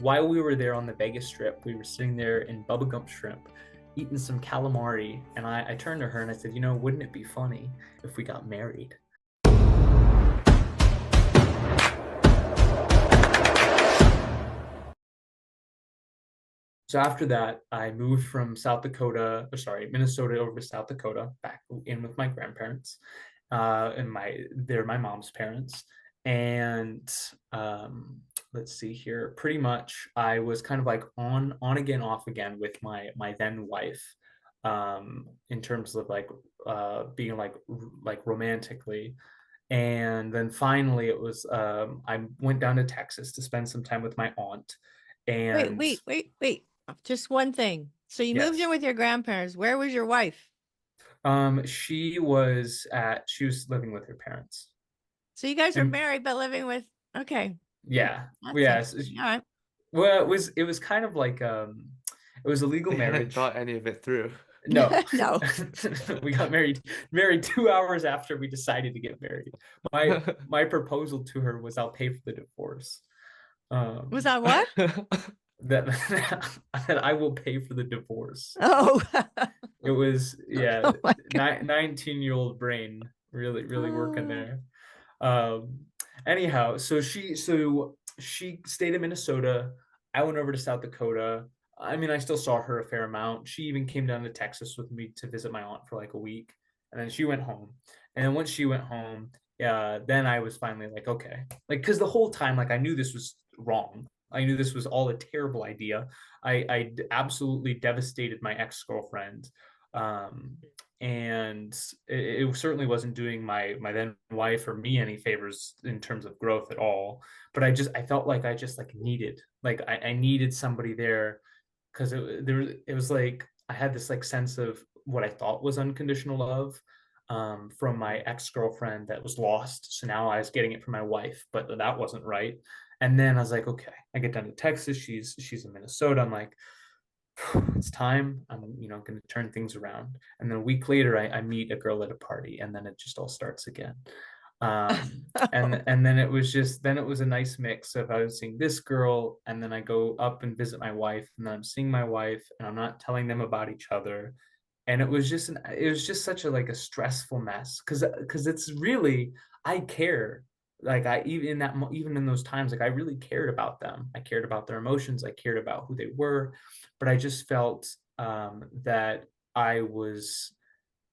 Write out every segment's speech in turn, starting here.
while we were there on the Vegas Strip, we were sitting there in Bubba Gump Shrimp, eating some calamari, and I turned to her and I said, wouldn't it be funny if we got married? So after that, I moved from Minnesota over to South Dakota, back in with my grandparents, and they're my mom's parents. And let's see here, pretty much I was kind of like on again, off again with my then wife, in terms of like being like romantically. And then finally it was I went down to Texas to spend some time with my aunt. Wait, And wait, wait, wait. Just one thing. So you moved yes. in with your grandparents. Where was your wife? She was living with her parents. So you guys were And married but living with, okay. yeah, That's yes. interesting. All right. Well, it was kind of like it was a legal They hadn't marriage. thought any of it through. No. No. We got married 2 hours after we decided to get married. My proposal to her was I'll pay for the divorce. Was Um that what? that that I will pay for the divorce. Oh. It was, yeah, Oh my God. 19-year-old brain really working Oh. there. Um, Anyhow, so she stayed in Minnesota. I went over to South Dakota. I mean, I still saw her a fair amount. She even came down to Texas with me to visit my aunt for like a week, and then she went home. And then once she went home, yeah, then I was finally like, okay, like because the whole time, like I knew this was wrong. I knew this was all a terrible idea. I absolutely devastated my ex-girlfriend. Um, and it certainly wasn't doing my then wife or me any favors in terms of growth at all. But I felt like I just like needed, like I needed somebody there, because it was like I had this like sense of what I thought was unconditional love, from my ex-girlfriend that was lost. So now I was getting it from my wife, but that wasn't right. And then I was like, okay, I get down to Texas. She's in Minnesota. I'm like, it's time. I'm, going to turn things around. And then a week later, I meet a girl at a party, and then it just all starts again. And then it was a nice mix of I was seeing this girl, and then I go up and visit my wife, and then I'm seeing my wife, and I'm not telling them about each other. And it was just such a like a stressful mess, because it's really, I care. Like I even in those times, like I really cared about them. I cared about their emotions. I cared about who they were, but I just felt that I was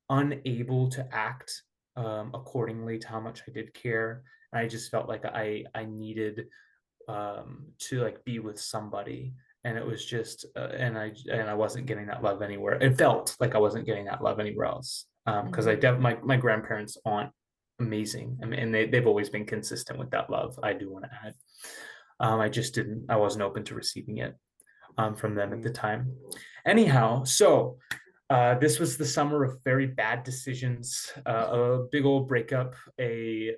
unable to act accordingly to how much I did care. And I just felt like I needed to like be with somebody, and it was just and I wasn't getting that love anywhere. It felt like I wasn't getting that love anywhere else, because Mhm. my grandparents aren't amazing. I mean, and they've always been consistent with that love. I do want to add, I wasn't open to receiving it from them at the Mm. time. Anyhow, so this was the summer of very bad decisions, a big old breakup, an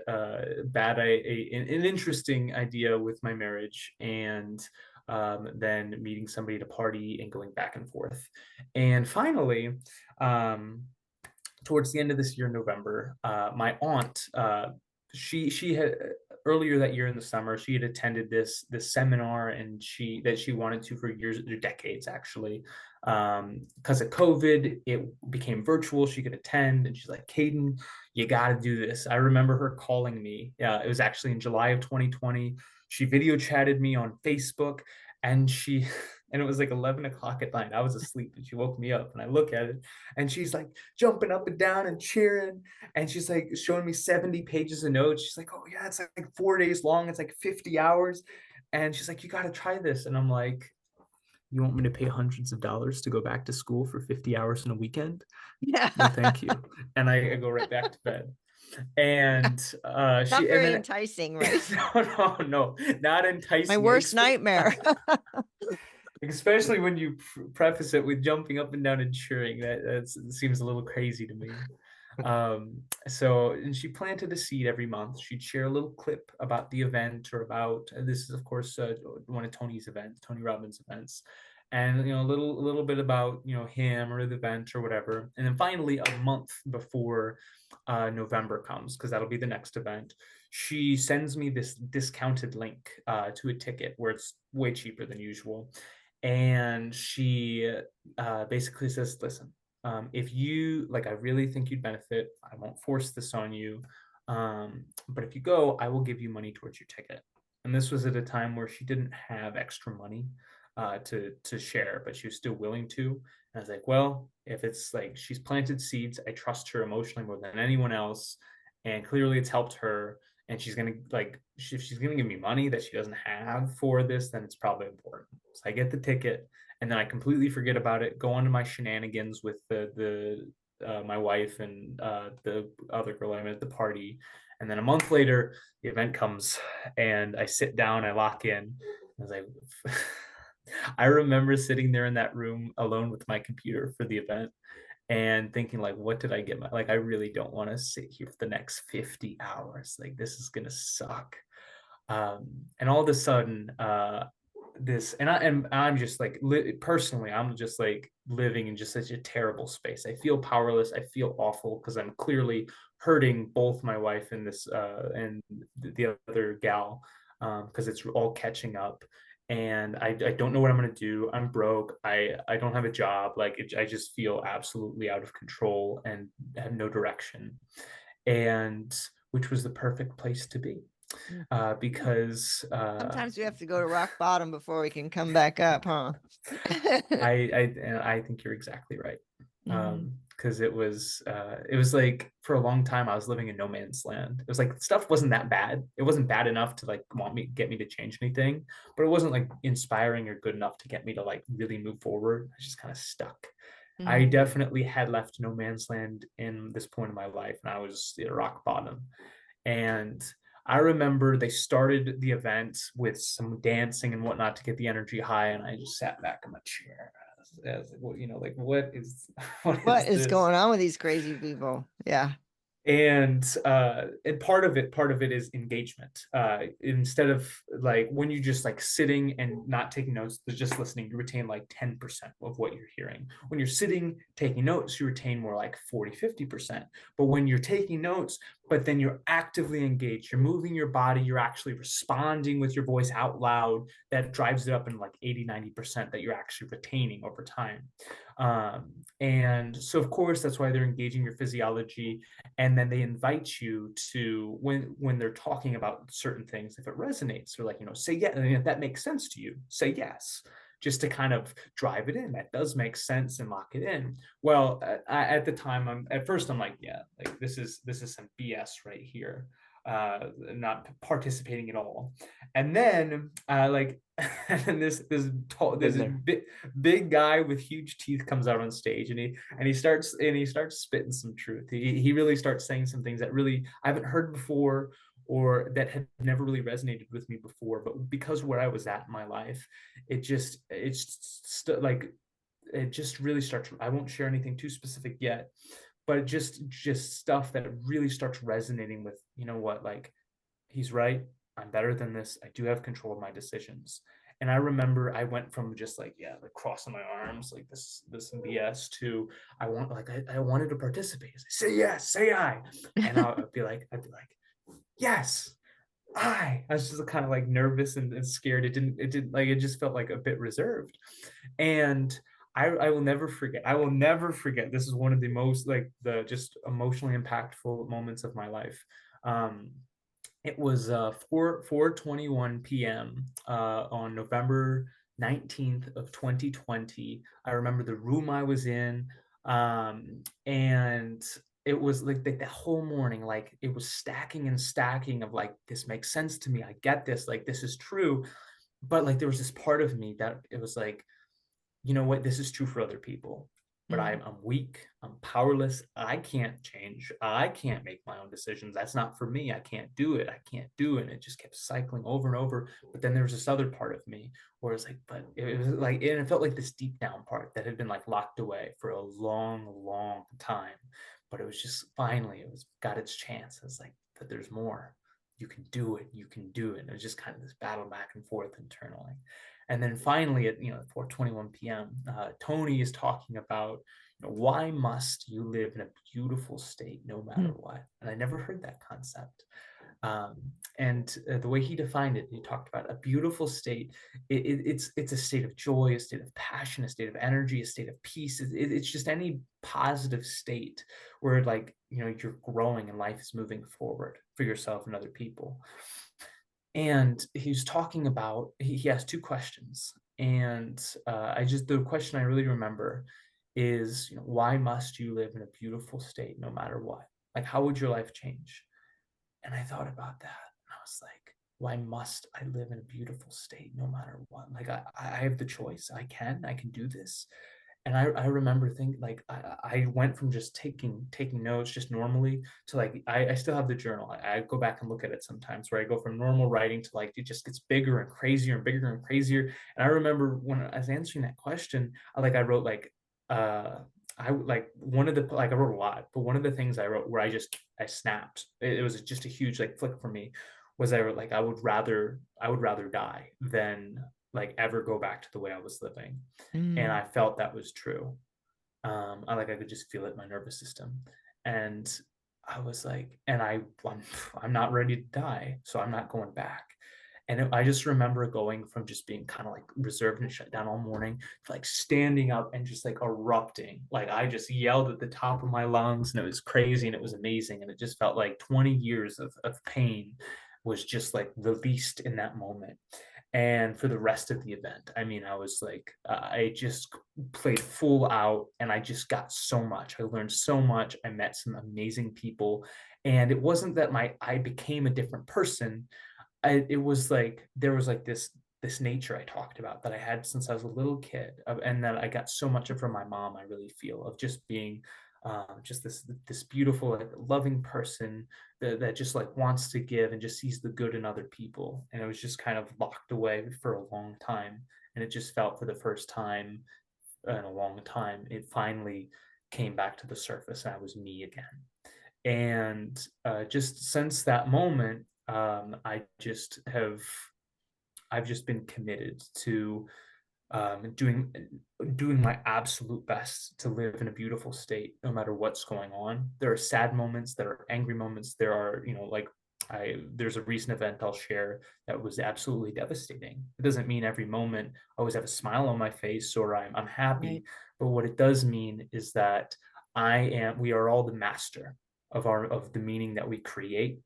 interesting idea with my marriage, and then meeting somebody at a party and going back and forth. And finally, um, towards the end of this year, November, my aunt, she had earlier that year in the summer, she had attended this seminar, and she wanted to for years or decades actually. Because of COVID, it became virtual. She could attend, and she's like, Caden, you got to do this. I remember her calling me. It was actually in July of 2020. She video chatted me on Facebook, and she and it was like 11 o'clock at night. I was asleep, and she woke me up, and I look at it, and she's like jumping up and down and cheering, and she's like showing me 70 pages of notes. She's like, oh yeah, it's like 4 days long, it's like 50 hours, and she's like, you got to try this. And I'm like, you want me to pay hundreds of dollars to go back to school for 50 hours in a weekend? Yeah. No thank you. And I go right back to bed. And Not she and very then enticing, right? no, not My enticing. worst nightmare. Especially when you preface it with jumping up and down and cheering. That seems a little crazy to me. So, and she planted a seed every month. She'd share a little clip about the event, or about, this is of course one of Tony's events, Tony Robbins events, and a little bit about him or the event or whatever. And then finally, a month before November comes, because that'll be the next event, she sends me this discounted link to a ticket where it's way cheaper than usual. And she basically says, listen, if you like, I really think you'd benefit. I won't force this on you. But if you go, I will give you money towards your ticket. And this was at a time where she didn't have extra money to share, but she was still willing to. And I was like, well, if it's like she's planted seeds, I trust her emotionally more than anyone else, and clearly it's helped her. And she's gonna like, if she's gonna give me money that she doesn't have for this, then it's probably important. So I get the ticket, and then I completely forget about it. Go on to my shenanigans with the my wife and the other girl I met at the party. And then a month later, the event comes, and I sit down, I lock in. I was like, I remember sitting there in that room alone with my computer for the event and thinking like, what did I get my, like, I really don't want to sit here for the next 50 hours. Like, this is gonna suck. And all of a sudden, this and I'm just like personally, I'm just like living in just such a terrible space. I feel powerless. I feel awful because I'm clearly hurting both my wife and this and the other gal, because it's all catching up. And I don't know what I'm gonna do. I'm broke. I don't have a job. Like I just feel absolutely out of control and have no direction. And which was the perfect place to be, Mm. because Sometimes we have to go to rock bottom before we can come back up, huh? I think you're exactly right. Mhm. Because it was like for a long time I was living in no man's land. It was like stuff wasn't that bad. It wasn't bad enough to like get me to change anything, but it wasn't like inspiring or good enough to get me to like really move forward. I was just kind of stuck. I Mhm. definitely had left no man's land in this point in my life, and I was at rock bottom. And I remember they started the event with some dancing and whatnot to get the energy high, and I just sat back in my chair. I was like, well, like, what is what What is is this? going on with these crazy people? Yeah. And part of it is engagement. Instead of like when you just like sitting and not taking notes, just listening, you retain like 10% of what you're hearing. When you're sitting taking notes, you retain more like 40-50%. But when you're taking notes, but then you're actively engaged, you're moving your body, you're actually responding with your voice out loud, that drives it up in like 80-90% that you're actually retaining over time. And so of course that's why they're engaging your physiology. And then they invite you to, when they're talking about certain things, if it resonates, they're like, say yes, and if that makes sense to you, say yes, just to kind of drive it in. That does make sense, and lock it in. Well, at the time, at first I'm like, yeah, like this is some BS right here, not participating at all. And then like and this Been there. big guy with huge teeth comes out on stage, and he starts spitting some truth. He really starts saying some things that really I haven't heard before, or that had never really resonated with me before. But because where I was at in my life, like it just really starts. I won't share anything too specific yet, but just stuff that really starts resonating with, what, like, he's right. I'm better than this. I do have control of my decisions. And I remember I went from just like, yeah, like crossing my arms, like this BS, to I wanted to participate. Say yes, say I. And I'd be like, yes, I was just kind of like nervous and scared. It didn't like, it just felt like a bit reserved. And I will never forget. I will never forget. This is one of the most like the just emotionally impactful moments of my life. Um, it was 4:21 p.m. On November 19th of 2020. I remember the room I was in, and it was like the whole morning, like it was stacking and stacking of like, this makes sense to me. I get this, like this is true. But like there was this part of me that it was like, you know what, this is true for other people, but Mhm. I'm weak, I'm powerless, I can't change, I can't make my own decisions, that's not for me, I can't do it, I can't do it. And it just kept cycling over and over. But then there was this other part of me where it's like, but it was like, and it felt like this deep down part that had been like locked away for a long time. But it was just finally, it was got its chance. It's like, but there's more. You can do it, you can do it. And it was just kind of this battle back and forth internally. And then finally at 4:21 p.m., Tony is talking about, why must you live in a beautiful state no matter Mm. what? And I never heard that concept. And the way he defined it, he talked about a beautiful state. It's a state of joy, a state of passion, a state of energy, a state of peace. It's just any positive state where, like, you're growing and life is moving forward for yourself and other people. And he was talking about, he asked two questions, and the question I really remember is, why must you live in a beautiful state no matter what? Like, how would your life change? And I thought about that, and I was like, why must I live in a beautiful state no matter what? Like, I have the choice. I can do this. And I remember thinking, like, I went from just taking notes just normally to, like, I still have the journal. I go back and look at it sometimes, where I go from normal writing to, like, it just gets bigger and crazier and bigger and crazier. And I remember when I was answering that question, I wrote, like, uh I like one of the like I wrote a lot, but one of the things I wrote where I snapped. It was just a huge, like, flick for me. Was I wrote, like, I would rather die than, like, ever go back to the way I was living. And Mm. I felt that was true. I could just feel it in my nervous system. And I was like, and I'm not ready to die, so I'm not going back. And I just remember going from just being kind of, like, reserved and shut down all morning to, like, standing up and just, like, erupting. Like, I just yelled at the top of my lungs, and it was crazy and it was amazing. And it just felt like 20 years of pain was just, like, released in that moment. And for the rest of the event, I mean, I was like, I just played full out, and I just got so much. I learned so much. I met some amazing people. And it wasn't that I became a different person. It was like there was, like, this nature I talked about that I had since I was a little kid, and that I got so much of from my mom. I really feel, of just being, just this beautiful, like, loving person that just, like, wants to give and just sees the good in other people. And it was just kind of locked away for a long time, and it just felt, for the first time in a long time, it finally came back to the surface, and I was me again. And just since that moment, I've just been committed to, doing my absolute best to live in a beautiful state no matter what's going on. There are sad moments, there are angry moments, there are, like, there's a recent event I'll share that was absolutely devastating. It doesn't mean every moment I always have a smile on my face or I'm happy, Right. but what it does mean is that we are all the master of the meaning that we create.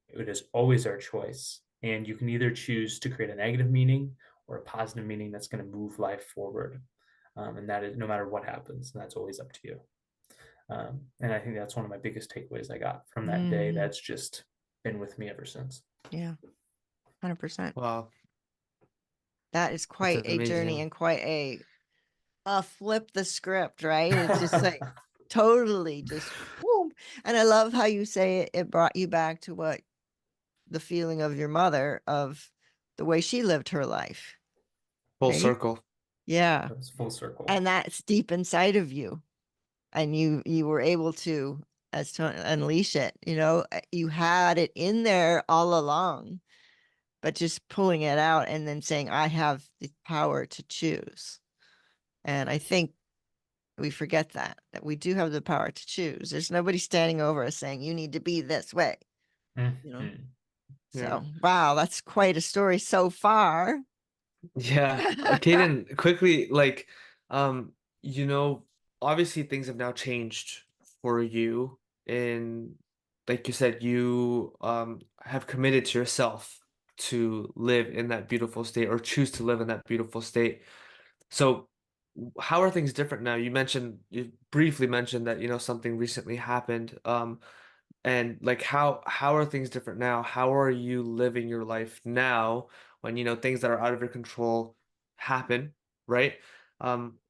It is always our choice. And you can either choose to create a negative meaning or a positive meaning that's going to move life forward. And that is no matter what happens, and that's always up to you. And I think that's one of my biggest takeaways I got from that day. Mhm. That's just been with me ever since. Yeah, 100%. Wow, That is that's quite a journey amazing. and quite a flip the script, right? It's just like totally just boom. And I love how you say it brought you back to what the feeling of your mother, of the way she lived her life, Full right? circle. Yeah. It was full circle. And that's deep inside of you. And you were able to, as to unleash it, you had it in there all along, but just pulling it out and then saying, I have the power to choose. And I think we forget that we do have the power to choose. There's nobody standing over us saying, you need to be this way, you know? Mhm. Yeah. So, wow, that's quite a story so far. Yeah. Caden, quickly, like, um, you know, obviously things have now changed for you. And like you said, you have committed to yourself to live in that beautiful state or choose to live in that beautiful state. So how are things different now? You briefly mentioned that, something recently happened. And like how are things different now? How are you living your life now when things that are out of your control happen, right?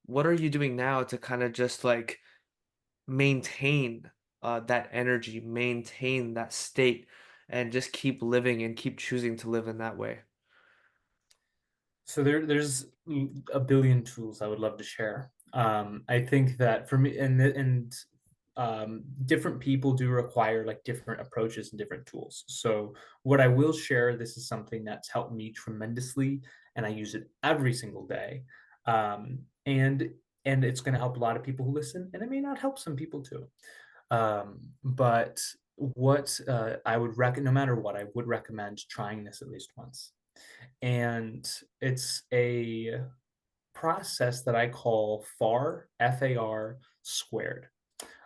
What are you doing now to kind of just like maintain that energy, maintain that state, and just keep living and keep choosing to live in that way? So there's a billion tools I would love to share. I think that for me, different people do require, like, different approaches and different tools. So what I will share, this is something that's helped me tremendously, and I use it every single day. And it's going to help a lot of people who listen, and it may not help some people too. But what I would no matter what, I would recommend trying this at least once. And it's a process that I call FAR, FAR squared.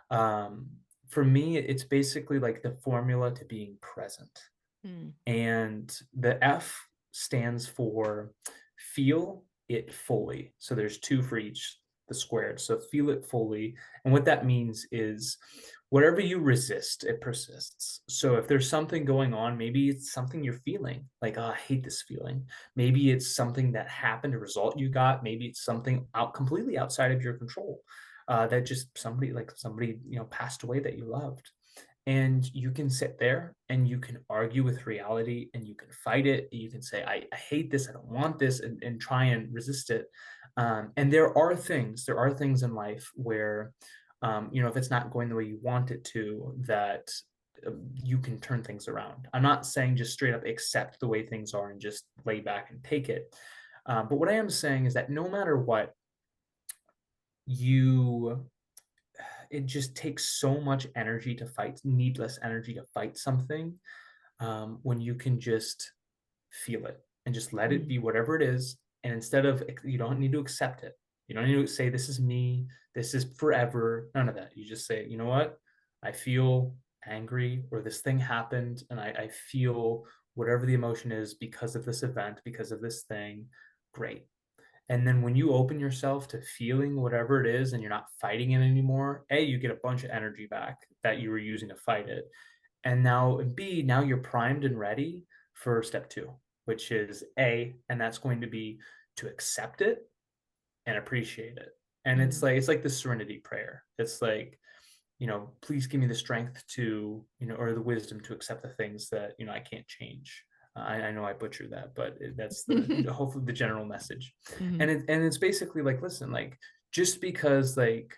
Um, for me, it's basically like the formula to being present. Mm. And the F stands for feel it fully. So there's two for each, the squared. So feel it fully. And what that means is whatever you resist, it persists. So if there's something going on, maybe it's something you're feeling like, oh, I hate this feeling. Maybe it's something that happened, a result you got. Maybe it's something out completely outside of your control. That just somebody, passed away that you loved, and you can sit there and you can argue with reality and you can fight it. You can say, I hate this, I don't want this, and try and resist it. And there are things in life where, if it's not going the way you want it to, that you can turn things around. I'm not saying just straight up accept the way things are and just lay back and take it. But what I am saying is that no matter what, you it just takes so much energy to fight, needless energy to fight something, when you can just feel it and just let it Mm. be whatever it is. And instead of, you don't need to accept it. You don't need to say, this is me, this is forever. None of that. You just say, you know what? I feel angry, or this thing happened, and I feel whatever the emotion is because of this event, because of this thing. Great. And then when you open yourself to feeling whatever it is and you're not fighting it anymore, A, you get a bunch of energy back that you were using to fight it. And now, B, now you're primed and ready for step two, which is A, and that's going to be to accept it and appreciate it. And it's Mm. like the serenity prayer. It's like, please give me the strength to, or the wisdom to accept the things that, I can't change. I know I butchered that, but that's hopefully the general message. Mhm. And it's basically like, listen, like, just because, like,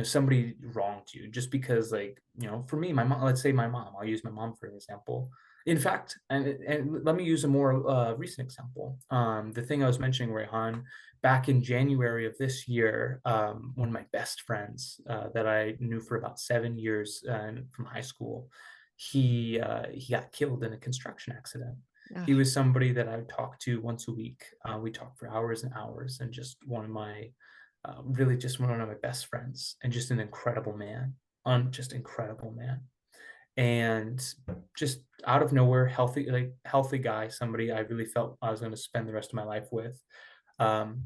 somebody wronged you, just because, like, for me, my mom, let's say my mom, I'll use my mom for an example. In fact, and let me use a more recent example. The thing I was mentioning, Rayhan, back in January of this year, one of my best friends that I knew for about 7 years from high school, he got killed in a construction accident. He Ugh. was somebody that I would talk to once a week. We talked for hours and hours, and just really just one of my best friends, and just an incredible man, just incredible man. And just out of nowhere, healthy guy, somebody I really felt I was going to spend the rest of my life with. Um,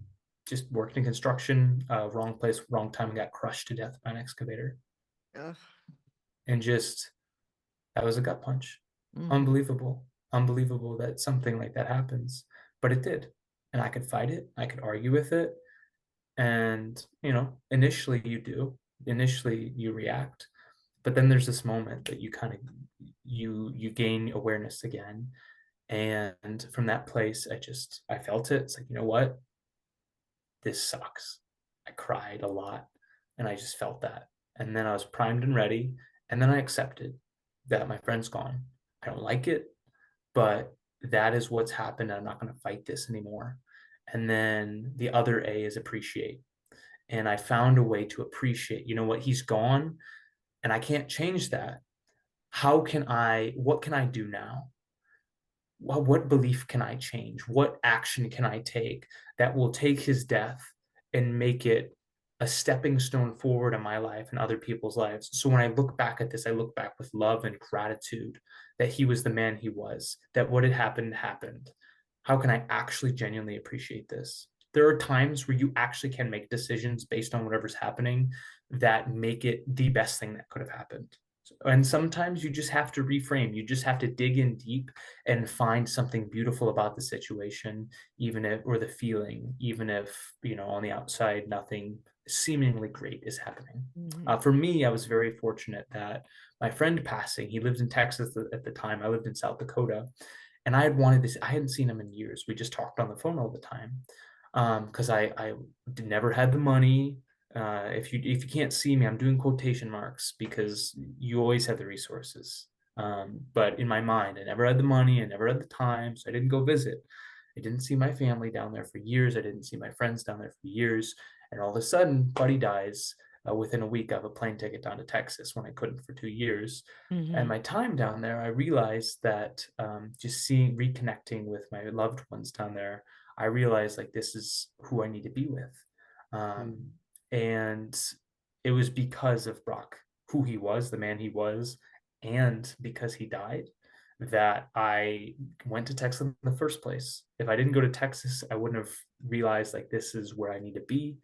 just worked in construction, wrong place, wrong time, and got crushed to death by an excavator. Ugh. And just, that was a gut punch. Mhm. Unbelievable. Unbelievable that something like that happens. But it did. And I could fight it. I could argue with it. And, initially you do. Initially you react. But then there's this moment that you kind of you gain awareness again. And from that place, I felt it. It's like, you know what? This sucks. I cried a lot, and I just felt that. And then I was primed and ready. And then I accepted that my friend's gone. I don't like it, but that is what's happened. I'm not going to fight this anymore. And then the other A is appreciate. And I found a way to appreciate, you know what, he's gone and I can't change that. What can I do now? Well, what belief can I change? What action can I take that will take his death and make it a stepping stone forward in my life and other people's lives? So when I look back at this, I look back with love and gratitude that he was the man he was, that what had happened happened. How can I actually genuinely appreciate this? There are times where you actually can make decisions based on whatever's happening that make it the best thing that could have happened. And sometimes you just have to reframe. You just have to dig in deep and find something beautiful about the situation, even if, or the feeling, even if, on the outside, nothing seemingly great is happening. Mhm. For me, I was very fortunate that my friend passing, he lived in Texas at the time. I lived in South Dakota. And I had wanted this, I hadn't seen him in years. We just talked on the phone all the time. Because I never had the money. If you can't see me, I'm doing quotation marks because you always have the resources. But in my mind, I never had the money, I never had the time, so I didn't go visit. I didn't see my family down there for years. I didn't see my friends down there for years. And all of a sudden, Buddy dies. within a week of a plane ticket down to Texas when I couldn't for 2 years. And Mm-hmm. my time down there, I realized that just reconnecting with my loved ones down there, I realized like this is who I need to be with. Um, and it was because of Brock, who he was, the man he was, and because he died, that I went to Texas in the first place. If I didn't go to Texas, I wouldn't have realized like this is where I need to be.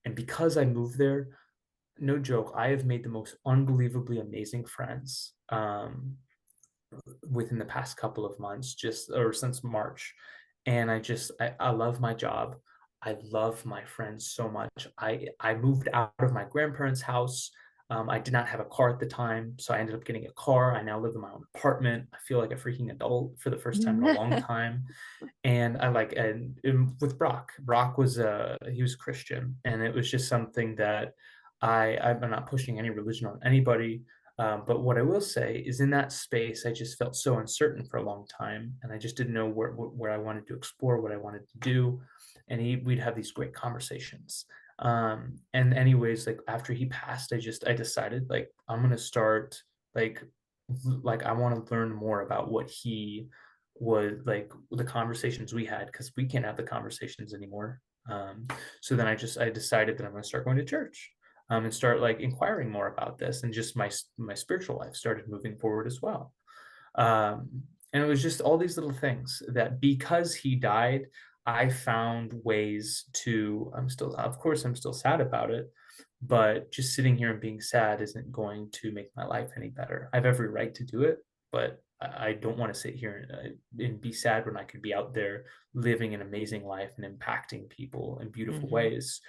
And because I moved there, no joke, I have made the most unbelievably amazing friends within the past couple of months, just or since March. And I love my job. I love my friends so much. I moved out of my grandparents' house. I did not have a car at the time, so I ended up getting a car. I now live in my own apartment. I feel like a freaking adult for the first time in a long time. And I like and with Brock was he was Christian, and it was just something that I'm not pushing any religion on anybody. But what I will say is, in that space, I just felt so uncertain for a long time, and I just didn't know where I wanted to explore, what I wanted to do. And we'd have these great conversations. And anyways, like after he passed, I decided like I'm gonna start like I want to learn more about what he was like, the conversations we had, because we can't have the conversations anymore. So then I decided that I'm going to start going to church, and start like inquiring more about this, and just my spiritual life started moving forward as well. And it was just all these little things that, because he died, I found ways to, I'm still, of course, I'm still sad about it, but just sitting here and being sad isn't going to make my life any better. I have every right to do it, but I don't want to sit here and be sad when I could be out there living an amazing life and impacting people in beautiful Mm-hmm. ways.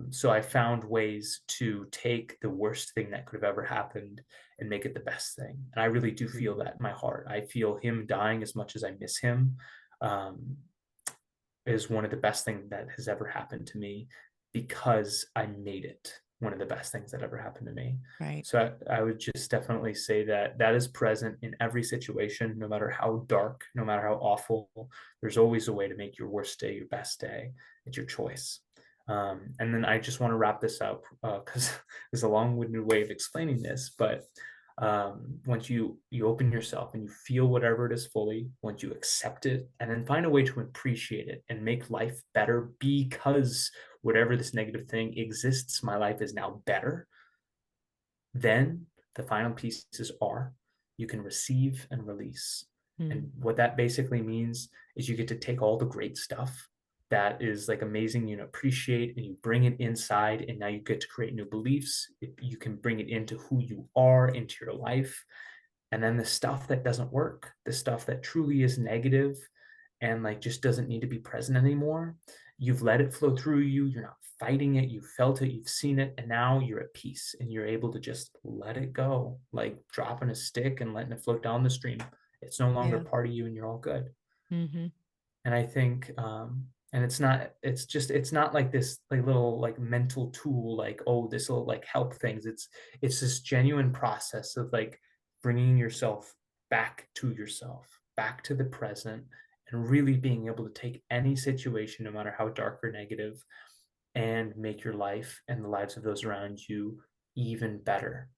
So I found ways to take the worst thing that could have ever happened and make it the best thing. And I really do feel that in my heart. I feel him dying, as much as I miss him, um, is one of the best things that has ever happened to me, because I made it one of the best things that ever happened to me. Right. So I would just definitely say that that is present in every situation, no matter how dark, no matter how awful. There's always a way to make your worst day your best day. It's your choice. And then I just want to wrap this up, because there's a long-winded way of explaining this, but once you open yourself and you feel whatever it is fully, once you accept it, and then find a way to appreciate it and make life better, because whatever this negative thing exists, my life is now better. Then the final pieces are, you can receive and release. Mm. And what that basically means is you get to take all the great stuff that is like amazing, you know, appreciate, and you bring it inside, and now you get to create new beliefs. You can bring it into who you are, into your life. And then the stuff that doesn't work, the stuff that truly is negative and like just doesn't need to be present anymore, you've let it flow through you. You're not fighting it. You've felt it, you've seen it, and now you're at peace and you're able to just let it go, like dropping a stick and letting it float down the stream. It's no longer Yeah. part of you, and you're all good. Mm-hmm. And I think and it's not like this like little like mental tool, like, oh, this will like help things. It's this genuine process of like bringing yourself back to yourself, back to the present, and really being able to take any situation, no matter how dark or negative, and make your life and the lives of those around you even better.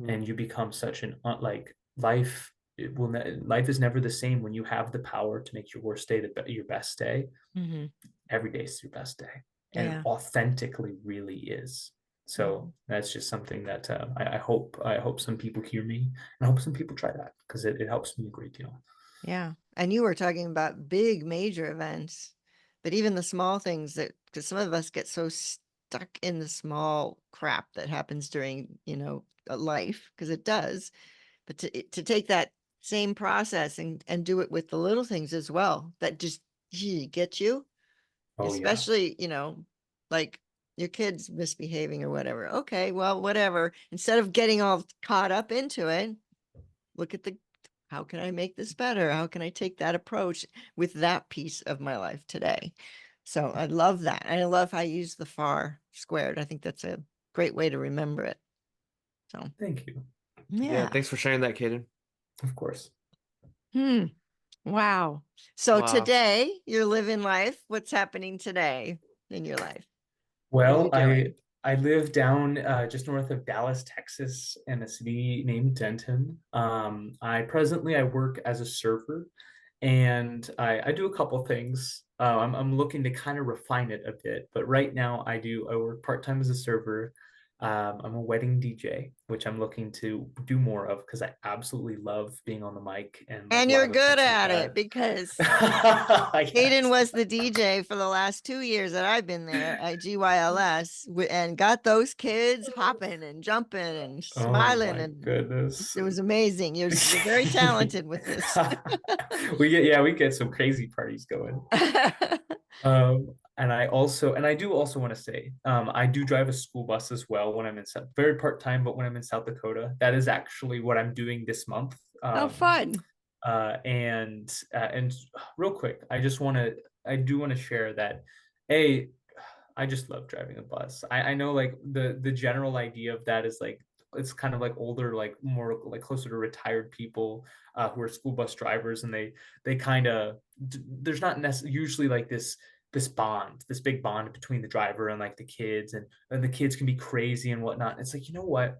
And you become such an like life, life is never the same when you have the power to make your worst day your best day. Mm-hmm. Every day is your best day, and it Yeah. authentically really is. Mm-hmm. So that's just something that I hope some people hear me, and I hope some people try that, because it helps me a great deal. Yeah. And you were talking about big major events, but even the small things, that, because some of us get so stuck in the small crap that happens during, a life, because it does, but to take that same process and do it with the little things as well, that just get you, Oh yeah. especially, like your kids misbehaving or whatever. Okay, well, whatever. Instead of getting all caught up into it, look at how can I make this better? How can I take that approach with that piece of my life today? So I love that. And I love how you use the far squared. I think that's a great way to remember it. So, Thank you. Yeah, yeah. thanks for sharing that, Caden. Of course. Wow. So Wow. today you're living life. What's happening today in your life? What are Well, you doing? I live down just north of Dallas, Texas, in a city named Denton. I work as a server, and I do a couple things. I'm looking to kind of refine it a bit, but right now I work part time as a server. I'm a wedding DJ, which I'm looking to do more of because I absolutely love being on the mic and like And you're live good events like at that. it because Caden Yes. was the DJ for the last 2 years that I've been there at GYLS and got those kids hopping and jumping and Oh smiling, my and goodness. it was amazing. You're very talented with this. We get some crazy parties going. And I do also want to say, I do drive a school bus as well when I'm in very part-time, but when I'm in South Dakota, that is actually what I'm doing this month. How fun. And real quick, I do want to share that, I just love driving a bus. I know like the general idea of that is like it's kind of like older, like more like closer to retired people who are school bus drivers, and they kind of there's not usually like this big bond between the driver and like the kids, and the kids can be crazy and whatnot. It's like, you know what?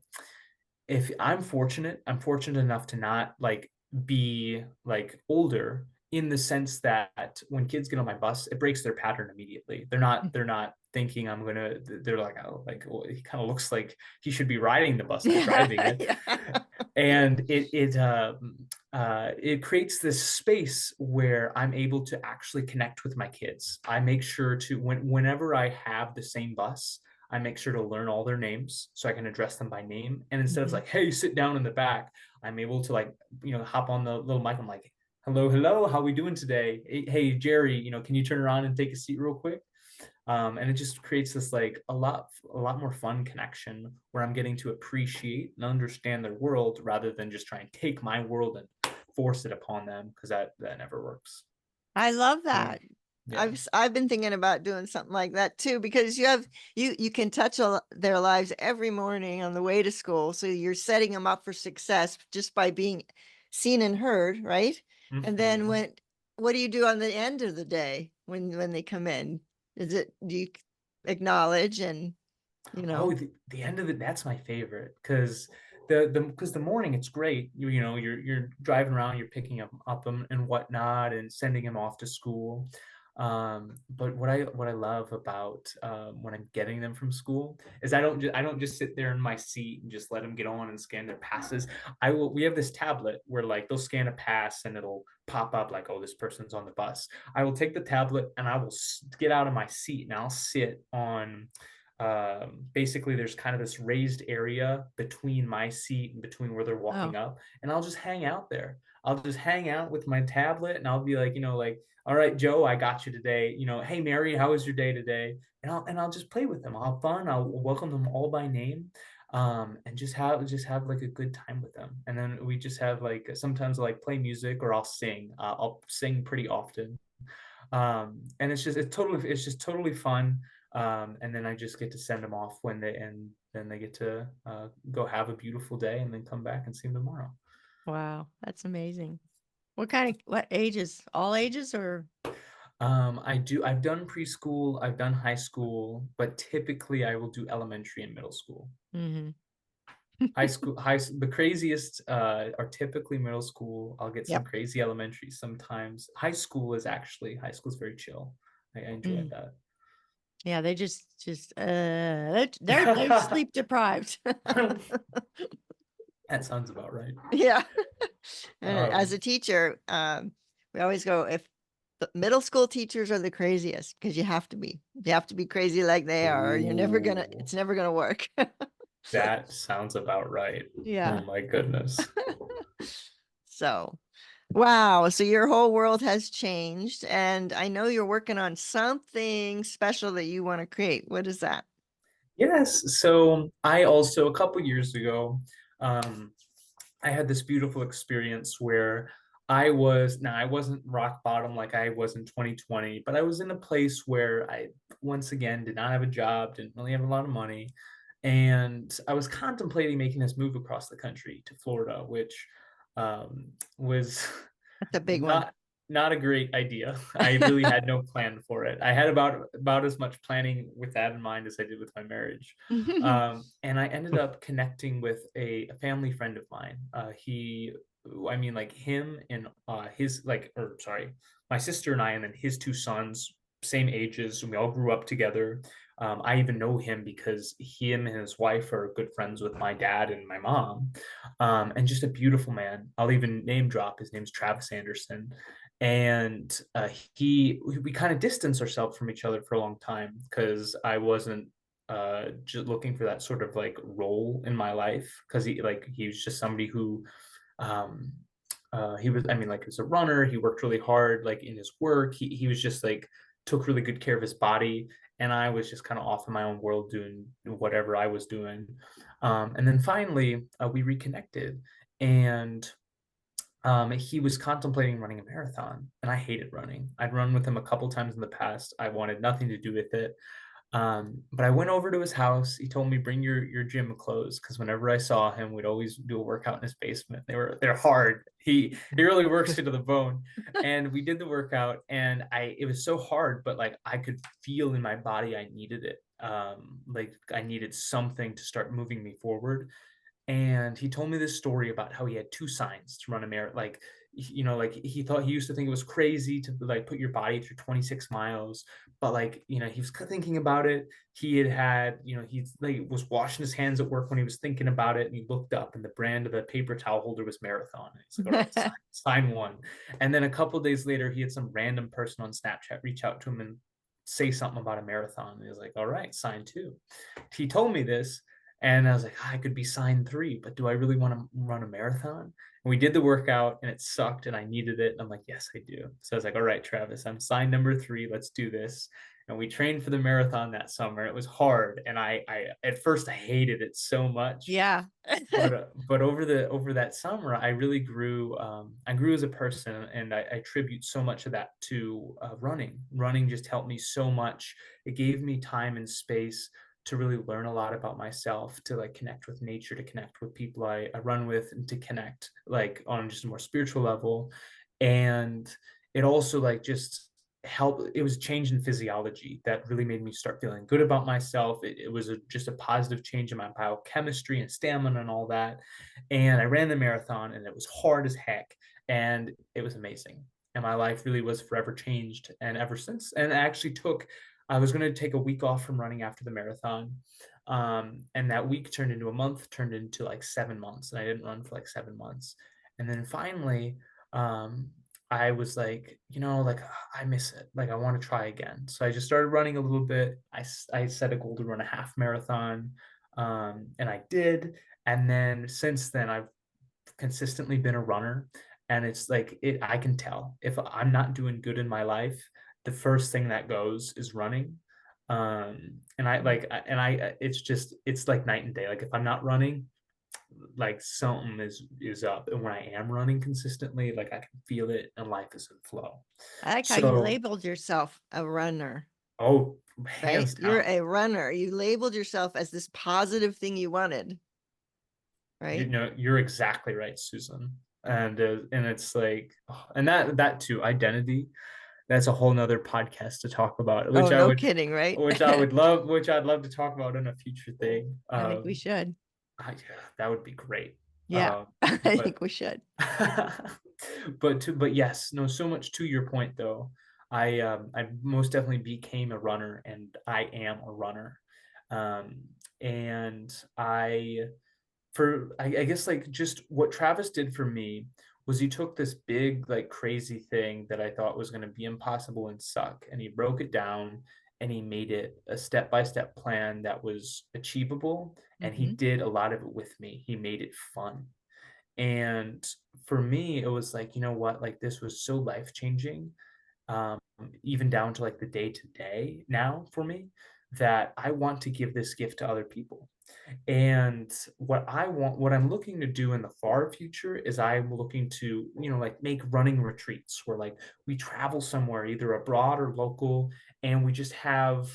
If I'm fortunate enough to not like be like older, in the sense that when kids get on my bus, it breaks their pattern immediately. They're not thinking I'm gonna. They're like, oh, like, well, he kind of looks like he should be riding the bus, not driving it. Yeah. And it creates this space where I'm able to actually connect with my kids. I make sure to whenever I have the same bus, I make sure to learn all their names so I can address them by name. And instead of Mhm. like, hey, sit down in the back, I'm able to like, hop on the little mic. I'm like, hello, hello, how we doing today? Hey, Jerry, can you turn around and take a seat real quick? And it just creates this like a lot more fun connection where I'm getting to appreciate and understand their world rather than just try and take my world and force it upon them, because that never works. I love So that. yeah. I've been thinking about doing something like that too, because you can touch their lives every morning on the way to school. So you're setting them up for success just by being seen and heard, right? And then Mhm. what do you do on the end of the day when they come in? Do you acknowledge and you Oh, know? the end of it, that's my favorite, because the morning it's great. You're driving around, you're picking them up and whatnot, and sending them off to school. But what I love about when I'm getting them from school is I don't just sit there in my seat and just let them get on and scan their passes. We have this tablet where like they'll scan a pass and it'll pop up like, oh, this person's on the bus. I will take the tablet and I will get out of my seat and I'll sit on, basically there's kind of this raised area between my seat and between where they're walking Oh, up, and I'll just hang out there. I'll just hang out with my tablet and I'll be like, like, all right, Joe, I got you today. Hey, Mary, how was your day today? And I'll just play with them. I'll have fun. I'll welcome them all by name, and just have like a good time with them. And then we just have like sometimes like play music or I'll sing. I'll sing pretty often, and it's just totally fun. And then I just get to send them off and then they get to go have a beautiful day and then come back and see them tomorrow. wow, that's amazing. What ages? All ages or? I've done preschool, I've done high school, but typically I will do elementary and middle school. Mhm. The craziest are typically middle school. I'll get some Yep. crazy elementary sometimes. High school is very chill. I enjoyed Mm. that. Yeah, they just they're sleep deprived. That sounds about right. Yeah. And as Um, a teacher, we always go, if the middle school teachers are the craziest, because you have to be. You have to be crazy like they are, or Ooh, it's never gonna work. that sounds about right. Oh Yeah. my goodness. So, wow. So your whole world has changed, and I know you're working on something special that you want to create. What is that? Yes. So I also, a couple years ago, um, I had this beautiful experience where I wasn't rock bottom like I was in 2020, but I was in a place where I once again did not have a job, didn't really have a lot of money. And I was contemplating making this move across the country to Florida, which was That's a big one. not not a great idea. I really had no plan for it. I had about as much planning with that in mind as I did with my marriage. And I ended up connecting with a family friend of mine. I mean, like him and his like, or sorry, my sister and I, and then his two sons, same ages, and we all grew up together. I even know him because him and his wife are good friends with my dad and my mom, and just a beautiful man. I'll even name drop. His name's Travis Anderson, and we kind of distanced ourselves from each other for a long time because I wasn't just looking for that sort of like role in my life, because he was just somebody who um he was, I mean, like, as a runner, he worked really hard like in his work. He was just like took really good care of his body, and I was just kind of off in my own world doing whatever I was doing. And then finally we reconnected, and he was contemplating running a marathon, and I hated running. I'd run with him a couple times in the past. I wanted nothing to do with it. But I went over to his house. He told me, bring your gym clothes, because whenever I saw him, we'd always do a workout in his basement. They're hard. He really works you to the bone. And we did the workout, and it was so hard, but like I could feel in my body I needed it. Like I needed something to start moving me forward. And he told me this story about how he had two signs to run a marathon. Like, like he thought, he used to think it was crazy to like put your body through 26 miles, but like, he was thinking about it. He like was washing his hands at work when he was thinking about it, and he looked up, and the brand of the paper towel holder was Marathon. And he's like, all right, sign one. And then a couple days later, he had some random person on Snapchat reach out to him and say something about a marathon. And he was like, all right, sign two. He told me this, and I was like, I could be sign three, but do I really want to run a marathon? And we did the workout, and it sucked, and I needed it. And I'm like, yes, I do. So I was like, all right, Travis, I'm sign number three. Let's do this. And we trained for the marathon that summer. It was hard, and I at first I hated it so much. Yeah. But over that summer, I really grew. I grew as a person, and I attribute so much of that to running. Running just helped me so much. It gave me time and space to really learn a lot about myself, to like connect with nature, to connect with people I run with, and to connect like on just a more spiritual level. And it also like just helped. It was a change in physiology that really made me start feeling good about myself. It was just a positive change in my biochemistry and stamina and all that. And I ran the marathon, and it was hard as heck, and it was amazing. And my life really was forever changed. And ever since, and I actually took I was going to take a week off from running after the marathon. And that week turned into a month, turned into like 7 months. And I didn't run for like 7 months. And then finally, I was like, like I miss it. Like I want to try again. So I just started running a little bit. I set a goal to run a half marathon. And I did. And then since then, I've consistently been a runner. And it's like I can tell if I'm not doing good in my life, the first thing that goes is running. And it's like night and day. Like if I'm not running, like something is up. And when I am running consistently, like I can feel it, and life is in flow. I like how you So, labeled yourself a runner, oh, right? hands You're down. a runner. You labeled yourself as this positive thing you wanted, right? You're exactly right, Susan. And it's like, and that too, identity, that's a whole nother podcast to talk about, Oh, no kidding, right? which I'd love to talk about in a future thing. I think we should. Yeah, that would be great. Yeah, I But think we should. but yes, no, so much to your point though. I most definitely became a runner, and I am a runner. And I guess like just what Travis did for me was he took this big like crazy thing that I thought was going to be impossible and suck, and he broke it down, and he made it a step-by-step plan that was achievable, and he did a lot of it with me. He made it fun. And for me, it was like, you know what, like this was so life-changing, um, even down to like the day to day now for me, that I want to give this gift to other people. And what I'm looking to do in the far future is I'm looking to, like make running retreats where like we travel somewhere, either abroad or local, and we just have,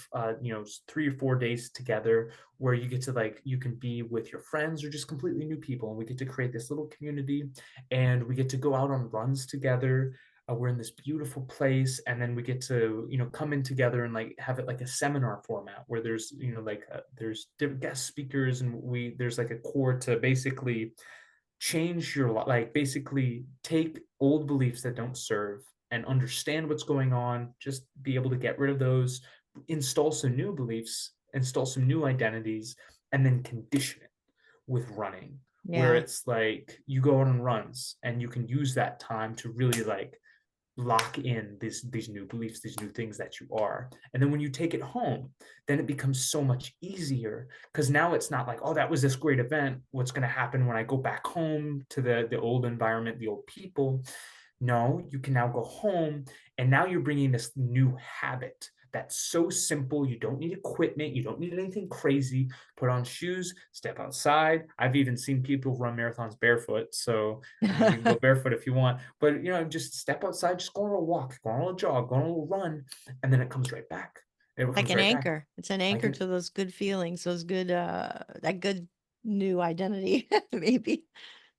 3 or 4 days together where you get to like, you can be with your friends or just completely new people. And we get to create this little community, and we get to go out on runs together. we're in this beautiful place, and then we get to, come in together and like have it like a seminar format where there's, like there's different guest speakers, and there's like a core to basically change your like basically take old beliefs that don't serve and understand what's going on, just be able to get rid of those, install some new beliefs, install some new identities, and then condition it with running, where Yeah. it's like you go out on runs and you can use that time to really like lock in these new beliefs, these new things that you are. And then when you take it home, then it becomes so much easier, because now it's not like, oh, that was this great event, what's going to happen when I go back home to the old environment, the old people. No, you can now go home, and now you're bringing this new habit that's so simple. You don't need equipment, you don't need anything crazy. Put on shoes, step outside. I've even seen people run marathons barefoot, so I mean, you can go barefoot if you want, but just step outside, just go on a walk, go on a jog, go on a little run, and then it comes right back. It Like comes an right back. anchor. It's an Like anchor an to those good feelings, those good, that good new identity, maybe,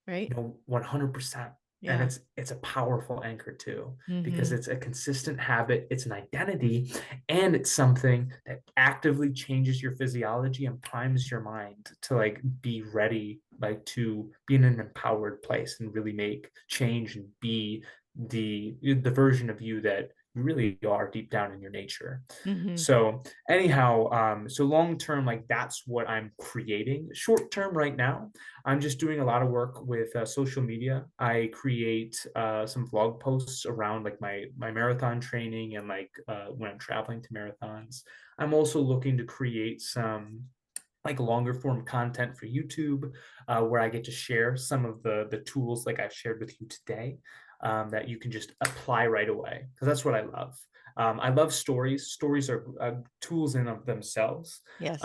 right? 100%. And Yeah. it's a powerful anchor too, because Mm-hmm. it's a consistent habit, it's an identity, and it's something that actively changes your physiology and primes your mind to like be ready, like to be in an empowered place and really make change and be the version of you that you really are deep down in your nature. Mm-hmm. So anyhow, so long term, like that's what I'm creating. Short term right now, I'm just doing a lot of work with social media. I create some vlog posts around like my marathon training, and like when I'm traveling to marathons. I'm also looking to create some like longer form content for YouTube, where I get to share some of the tools like I've shared with you today, that you can just apply right away, because that's what I love. I love stories. Stories are tools in of themselves, Yes.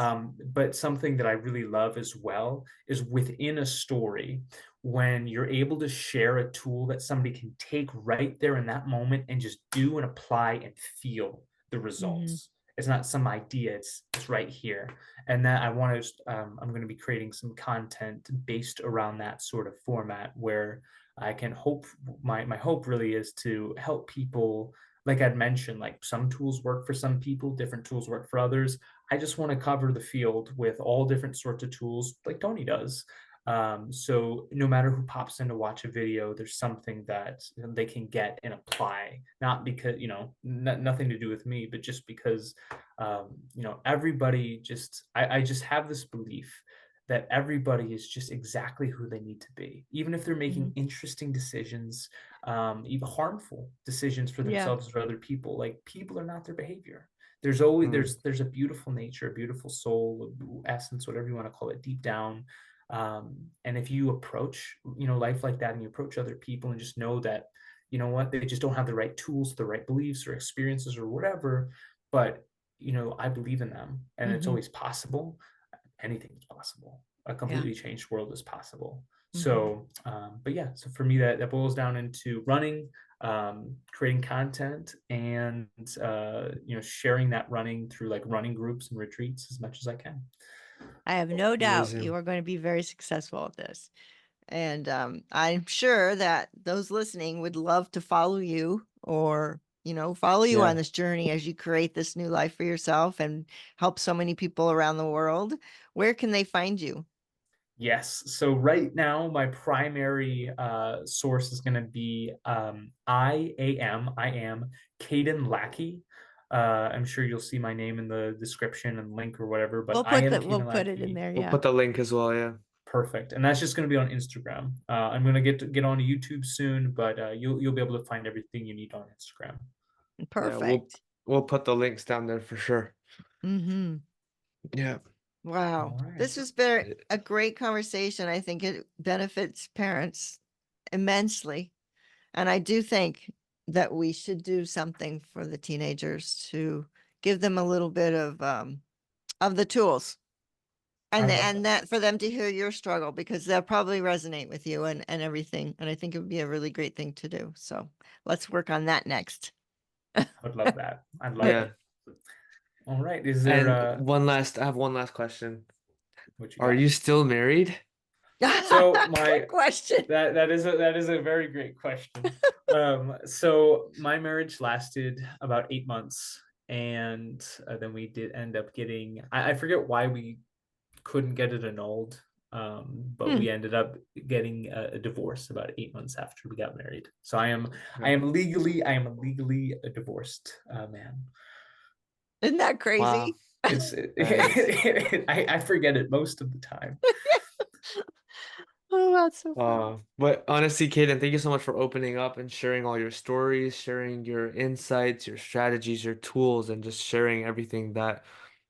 but something that I really love as well is within a story, when you're able to share a tool that somebody can take right there in that moment and just do and apply and feel the Mm-hmm. results. It's not some idea, it's right here. And that I want to I'm going to be creating some content based around that sort of format, where I can hope, my hope really is to help people. Like I'd mentioned, like some tools work for some people, different tools work for others. I just want to cover the field with all different sorts of tools like Tony does. So no matter who pops in to watch a video, there's something that they can get and apply, not because, nothing to do with me, but just because, everybody just, I just have this belief that everybody is just exactly who they need to be, even if they're Mm-hmm. making interesting decisions, even harmful decisions for Yeah. themselves or other people. Like people are not their behavior. There's always Mm. there's a beautiful nature, a beautiful soul, essence, whatever you want to call it, deep down. And if you approach, life like that, and you approach other people and just know that, what, they just don't have the right tools, the right beliefs or experiences or whatever, but I believe in them, and it's Mm-hmm. always possible. Anything is possible. A Yeah. completely changed world is possible. Mm-hmm. So, but yeah, so for me, that boils down into running, creating content, and sharing that running through like running groups and retreats as much as I can. I have no doubt you Amazing. are going to be very successful at this. And I'm sure that those listening would love to follow you, or, follow you on Yeah. this journey as you create this new life for yourself and help so many people around the world. Where can they find you? Yes. So right now, my primary source is going to be I am Caden Lackey. I'm sure you'll see my name in the description and link or whatever, but I am We'll Caden put it in Lackey. there. We'll Yeah. put the link as well, yeah. Perfect. And that's just going to be on Instagram. I'm going to get on YouTube soon, but you'll be able to find everything you need on Instagram. Yeah, Perfect. we'll put the links down there for sure. Mm-hmm. Yeah. Wow. All right. This has been a great conversation. I think it benefits parents immensely. And I do think that we should do something for the teenagers to give them a little bit of the tools, I and love that. that for them to hear your struggle, because they'll probably resonate with you and everything. And I think it would be a really great thing to do. So let's work on that next. I would love that. I'd love Yeah. it. All right. Is there And I have one last question. what you Are got? you still married? So Good question. that is a very great question. So my marriage lasted about 8 months, and then we did end up getting. I forget why we couldn't get it annulled, but we ended up getting a divorce about 8 months after we got married. So I am legally a divorced man. Isn't that Wow. crazy? I forget it most of the time. Oh, that's so funny. But honestly, Caden, thank you so much for opening up and sharing all your stories, sharing your insights, your strategies, your tools, and just sharing everything that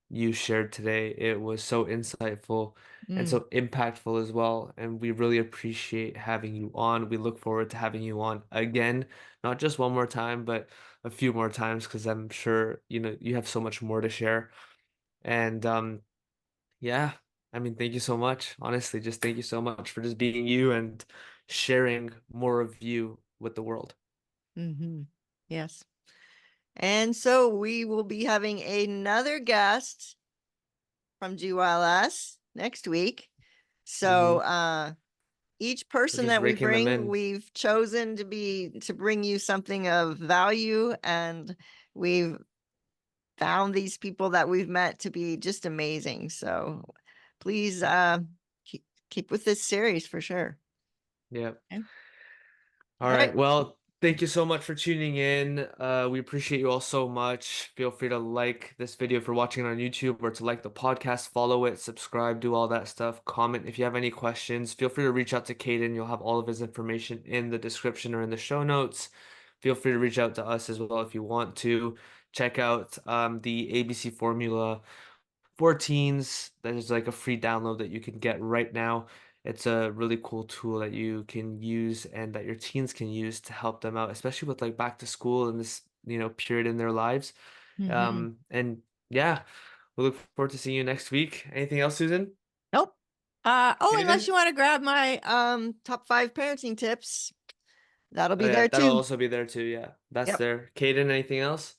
you shared today. It was so insightful and so impactful as well. And we really appreciate having you on. We look forward to having you on again, not just one more time, but a few more times, because I'm sure, you have so much more to share. And yeah, I mean, thank you so much. Honestly, just thank you so much for just being you and sharing more of you with the world. Yes. And so we will be having another guest from GYLS next week. So each We're person just that we raking them bring, in. we've chosen to bring you something of value, and we've found these people that we've met to be just amazing. So please keep with this series for sure. Yeah. Okay. All right. Well, thank you so much for tuning in. We appreciate you all so much. Feel free to like this video if you're watching it on YouTube, or to like the podcast, follow it, subscribe, do all that stuff. Comment if you have any questions. Feel free to reach out to Caden. You'll have all of his information in the description or in the show notes. Feel free to reach out to us as well if you want to. Check out the ABC Formula for teens. There's like a free download that you can get right now. It's a really cool tool that you can use and that your teens can use to help them out, especially with like back to school and this, period in their lives. And yeah, we look forward to seeing you next week. Anything else, Susan? Nope. Unless Caden? you want to grab my top 5 parenting tips. That'll Oh be yeah, there that'll too. also be there too. Yeah, that's Yep. there. Caden, anything else?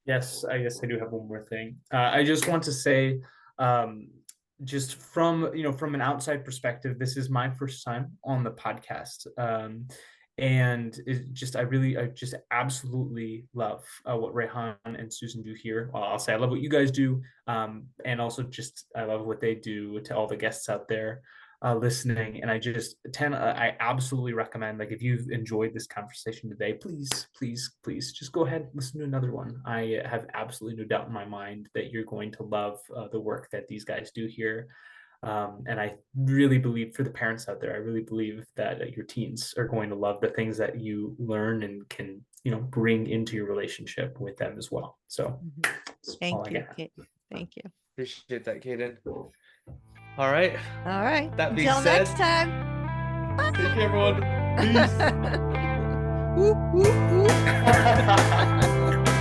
Yes, I guess I do have one more thing. I just want to say, um, just from an outside perspective, this is my first time on the podcast, and I just absolutely love what Rehan and Susan do here. Well, I'll say I love what you guys do, and also just I love what they do to all the guests out there listening. And I absolutely recommend, like, if you've enjoyed this conversation today, please just go ahead and listen to another one. I have absolutely no doubt in my mind that you're going to love the work that these guys do here. And I really believe, for the parents out there, I really believe that your teens are going to love the things that you learn and can, bring into your relationship with them as well. So that's all I Thank you, got. Kate. Thank you. Appreciate that, Caden. All right. All right. That being Until said, next time. take care, everyone. Peace. Whoop, whoop, whoop.